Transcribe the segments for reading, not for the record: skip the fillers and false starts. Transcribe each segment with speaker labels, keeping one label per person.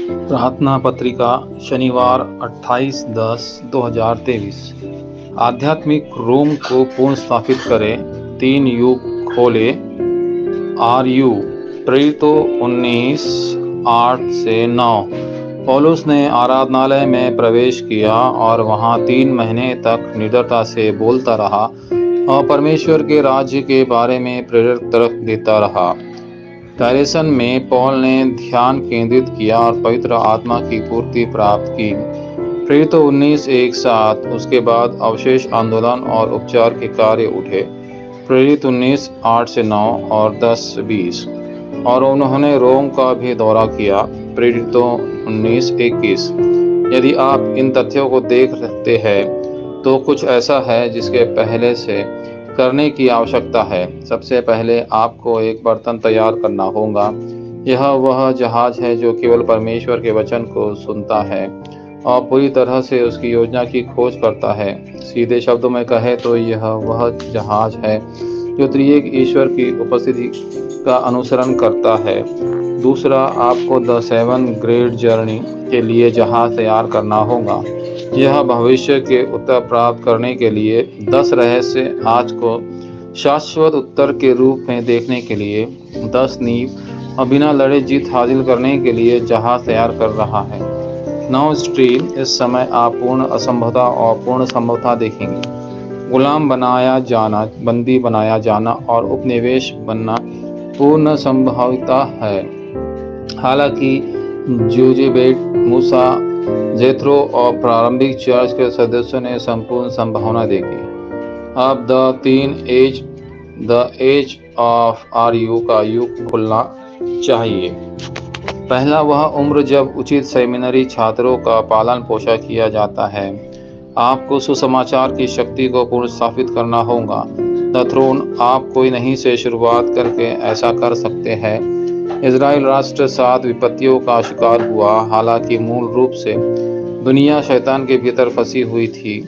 Speaker 1: प्रार्थना पत्रिका शनिवार 28/10/2023। आध्यात्मिक रोम को पुनर्स्थापित करें। 3 युग खोले। RU प्रेरितों 19:8-9। पौलुस ने आराधनालय में प्रवेश किया और वहां 3 महीने तक निडरता से बोलता रहा और परमेश्वर के राज्य के बारे में प्रेरक तर्क देता रहा। डायरेक्शन में पौल ने ध्यान केंद्रित किया और पवित्र आत्मा की पूर्ति प्राप्त की। प्रेरितों 19:1-7। उसके बाद अवशेष आंदोलन और उपचार के कार्य उठे। प्रेरित 19:8-9 और 10-20। और उन्होंने रोम का भी दौरा किया। प्रेरितों 19:21। यदि आप इन तथ्यों को देख सकते हैं तो कुछ ऐसा है जिसके पहले से करने की आवश्यकता है। सबसे पहले आपको एक बर्तन तैयार करना होगा। यह वह जहाज है जो केवल परमेश्वर के वचन को सुनता है और पूरी तरह से उसकी योजना की खोज करता है। सीधे शब्दों में कहे तो यह वह जहाज है जो त्रिएक ईश्वर की उपस्थिति का अनुसरण करता है। दूसरा, आपको द 7 ग्रेट जर्नी के लिए जहाज तैयार करना होगा। यह भविष्य के उत्तर प्राप्त करने के लिए 10 रहस्य आज को शाश्वत उत्तर के रूप में देखने के लिए 10 नींव और बिना लड़े जीत हासिल करने के लिए जहाज तैयार कर रहा है। 9 स्ट्रीम। इस समय आप पूर्ण असंभवता और पूर्ण संभवता देखेंगे। गुलाम बनाया जाना, बंदी बनाया जाना और उपनिवेश बनना पूर्ण संभाविता है। हालांकि जोजेबेट, मूसा, जेथरो और प्रारंभिक चर्च के सदस्यों ने संपूर्ण संभावना देखी। अब द एज ऑफ RU का युग खुलना चाहिए। पहला वह उम्र जब उचित सेमिनरी छात्रों का पालन पोषण किया जाता है। आपको सुसमाचार की शक्ति को पुनर्स्थापित करना होगा। The throne. आप कोई नहीं से शुरुआत करके ऐसा कर सकते हैं। इजराइल राष्ट्र 7 विपत्तियों का शिकार हुआ। हालांकि मूल रूप से दुनिया शैतान के भीतर फंसी हुई थी।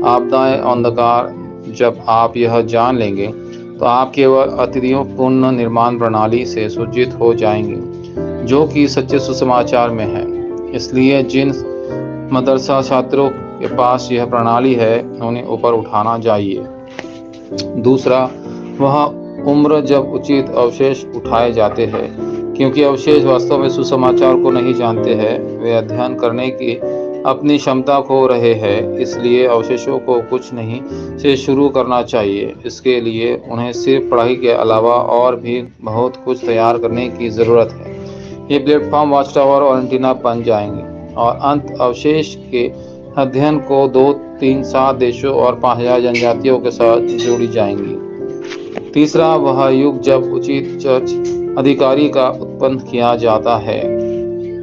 Speaker 1: आपदाएं, अंधकार। जब आप यह जान लेंगे तो आप केवल अतिथियों पुनः निर्माण प्रणाली से सुजित हो जाएंगे जो कि सच्चे सुसमाचार में है। इसलिए जिन मदरसा छात्रों के पास यह प्रणाली है उन्हें ऊपर उठाना चाहिए। दूसरा, वह उम्र जब उचित अवशेष उठाए जाते हैं, क्योंकि अवशेष वास्तव में सुसमाचार को नहीं जानते हैं। वे अध्ययन करने की अपनी क्षमता खो रहे हैं। इसलिए अवशेषों को कुछ नहीं से शुरू करना चाहिए। इसके लिए उन्हें सिर्फ पढ़ाई के अलावा और भी बहुत कुछ तैयार करने की ज़रूरत है। ये प्लेटफॉर्म, वॉच टावर और एंटीना बन जाएंगे और अंत अवशेष के अध्ययन को 2, 3, 7 देशों और 5000 जनजातियों के साथ जोड़ी जाएंगी। तीसरा, वह युग जब उचित चर्च अधिकारी का उत्पन्न किया जाता है।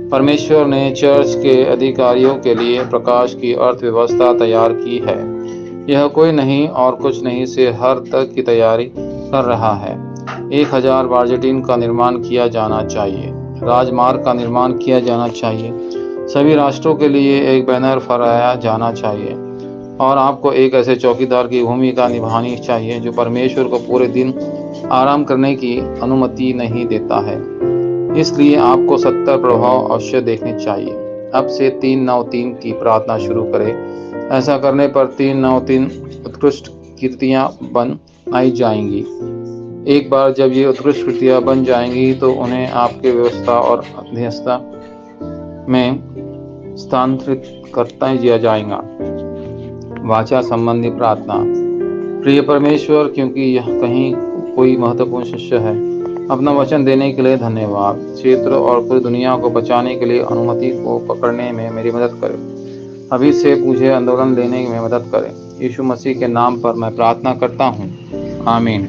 Speaker 1: परमेश्वर ने चर्च के अधिकारियों के लिए प्रकाश की अर्थव्यवस्था तैयार की है। यह कोई नहीं और कुछ नहीं से हर तक की तैयारी कर रहा है। 1000 बार्जेटिन का निर्माण किया जाना चाहिए। राजमार्ग का निर्माण किया जाना चाहिए। सभी राष्ट्रों के लिए एक बैनर फहराया जाना चाहिए और आपको एक ऐसे चौकीदार की भूमिका निभानी चाहिए जो परमेश्वर को पूरे दिन आराम करने की अनुमति नहीं देता है। इसलिए आपको 70 प्रभाव अवश्य देखने चाहिए। अब से 393 की प्रार्थना शुरू करें। ऐसा करने पर 393 उत्कृष्ट कीर्तियां बन आई जाएंगी। एक बार जब ये उत्कृष्ट कृतियां बन जाएंगी तो उन्हें आपके व्यवस्था और अध्यक्षता में स्थानांतरित करता दिया जाएगा। वाचा संबंधी प्रार्थना। प्रिय परमेश्वर, क्योंकि यह कहीं कोई महत्वपूर्ण शिष्य है, अपना वचन देने के लिए धन्यवाद। क्षेत्र और पूरी दुनिया को बचाने के लिए अनुमति को पकड़ने में मेरी मदद करें। अभी से मुझे आंदोलन लेने में मदद करें। यीशु मसीह के नाम पर मैं प्रार्थना करता हूँ। आमीन।